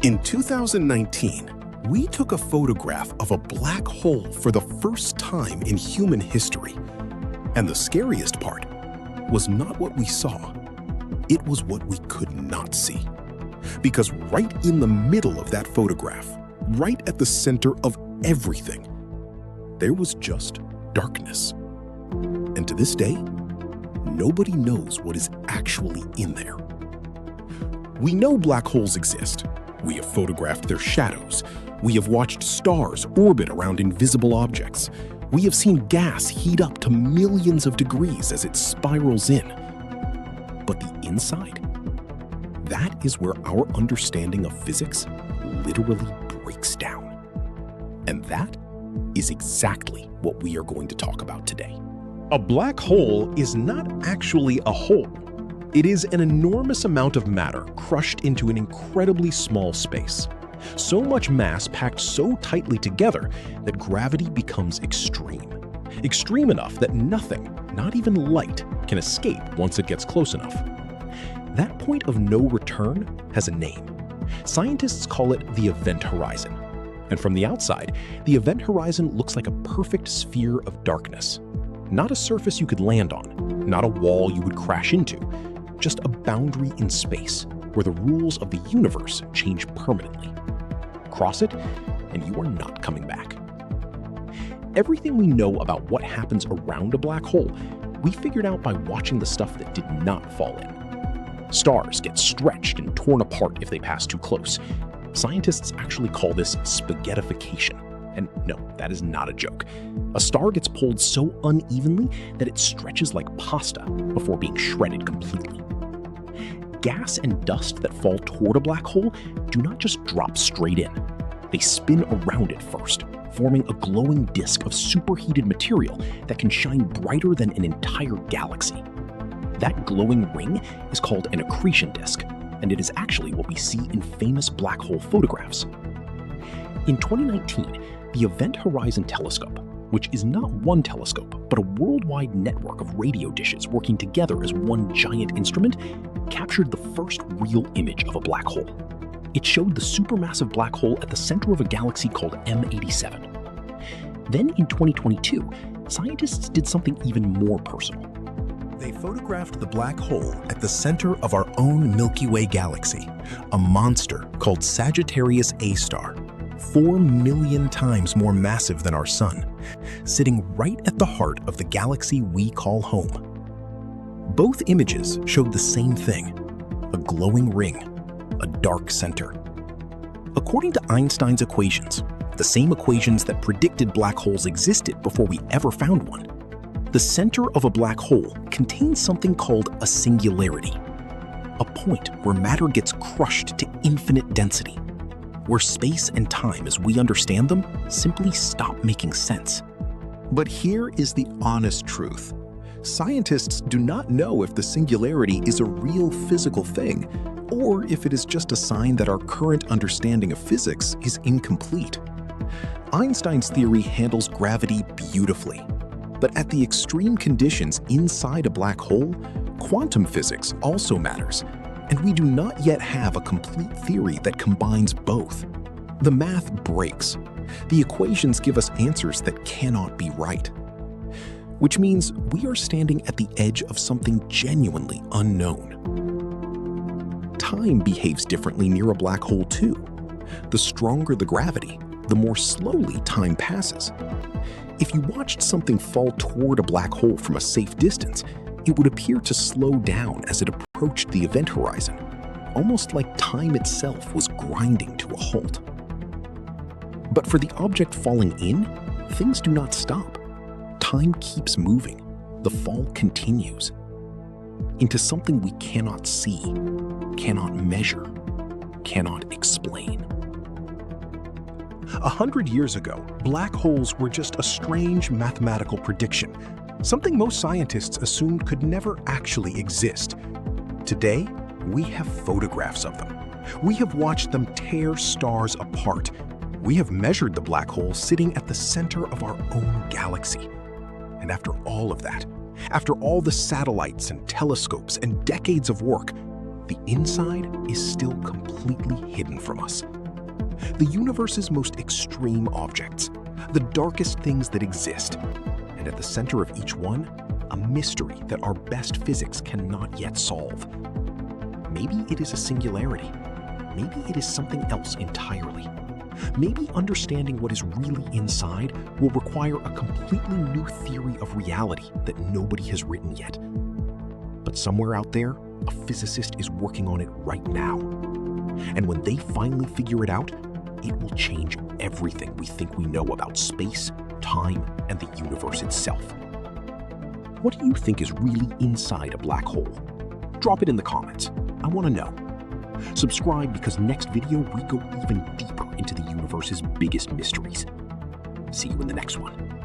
In 2019, we took a photograph of a black hole for the first time in human history. And the scariest part was not what we saw. It was what we could not see. Because right in the middle of that photograph, right at the center of everything, there was just darkness. And to this day, nobody knows what is actually in there. We know black holes exist. We have photographed their shadows. We have watched stars orbit around invisible objects. We have seen gas heat up to millions of degrees as it spirals in. But the inside? That is where our understanding of physics literally breaks down. And that is exactly what we are going to talk about today. A black hole is not actually a hole. It is an enormous amount of matter crushed into an incredibly small space. So much mass packed so tightly together that gravity becomes extreme. Extreme enough that nothing, not even light, can escape once it gets close enough. That point of no return has a name. Scientists call it the event horizon. And from the outside, the event horizon looks like a perfect sphere of darkness. Not a surface you could land on, not a wall you would crash into, just a boundary in space where the rules of the universe change permanently. Cross it, and you are not coming back. Everything we know about what happens around a black hole, we figured out by watching the stuff that did not fall in. Stars get stretched and torn apart if they pass too close. Scientists actually call this spaghettification. And no, that is not a joke. A star gets pulled so unevenly that it stretches like pasta before being shredded completely. Gas and dust that fall toward a black hole do not just drop straight in. They spin around it first, forming a glowing disk of superheated material that can shine brighter than an entire galaxy. That glowing ring is called an accretion disk, and it is actually what we see in famous black hole photographs. In 2019, the Event Horizon Telescope, which is not one telescope, but a worldwide network of radio dishes working together as one giant instrument, captured the first real image of a black hole. It showed the supermassive black hole at the center of a galaxy called M87. Then in 2022, scientists did something even more personal. They photographed the black hole at the center of our own Milky Way galaxy, a monster called Sagittarius A star, 4 million times more massive than our sun, sitting right at the heart of the galaxy we call home. Both images showed the same thing, a glowing ring, a dark center. According to Einstein's equations, the same equations that predicted black holes existed before we ever found one, the center of a black hole contains something called a singularity, a point where matter gets crushed to infinite density, where space and time as we understand them simply stop making sense. But here is the honest truth. Scientists do not know if the singularity is a real physical thing, or if it is just a sign that our current understanding of physics is incomplete. Einstein's theory handles gravity beautifully, but at the extreme conditions inside a black hole, quantum physics also matters, and we do not yet have a complete theory that combines both. The math breaks. The equations give us answers that cannot be right. Which means we are standing at the edge of something genuinely unknown. Time behaves differently near a black hole too. The stronger the gravity, the more slowly time passes. If you watched something fall toward a black hole from a safe distance, it would appear to slow down as it approached the event horizon, almost like time itself was grinding to a halt. But for the object falling in, things do not stop. Time keeps moving. The fall continues into something we cannot see, cannot measure, cannot explain. 100 years ago, black holes were just a strange mathematical prediction, something most scientists assumed could never actually exist. Today, we have photographs of them. We have watched them tear stars apart. We have measured the black hole sitting at the center of our own galaxy. And after all of that, after all the satellites and telescopes and decades of work, the inside is still completely hidden from us. The universe's most extreme objects, the darkest things that exist, and at the center of each one, a mystery that our best physics cannot yet solve. Maybe it is a singularity. Maybe it is something else entirely. Maybe understanding what is really inside will require a completely new theory of reality that nobody has written yet. But somewhere out there, a physicist is working on it right now. And when they finally figure it out, it will change everything we think we know about space, time, and the universe itself. What do you think is really inside a black hole? Drop it in the comments. I want to know. Subscribe because next video we go even deeper into the universe's biggest mysteries. See you in the next one.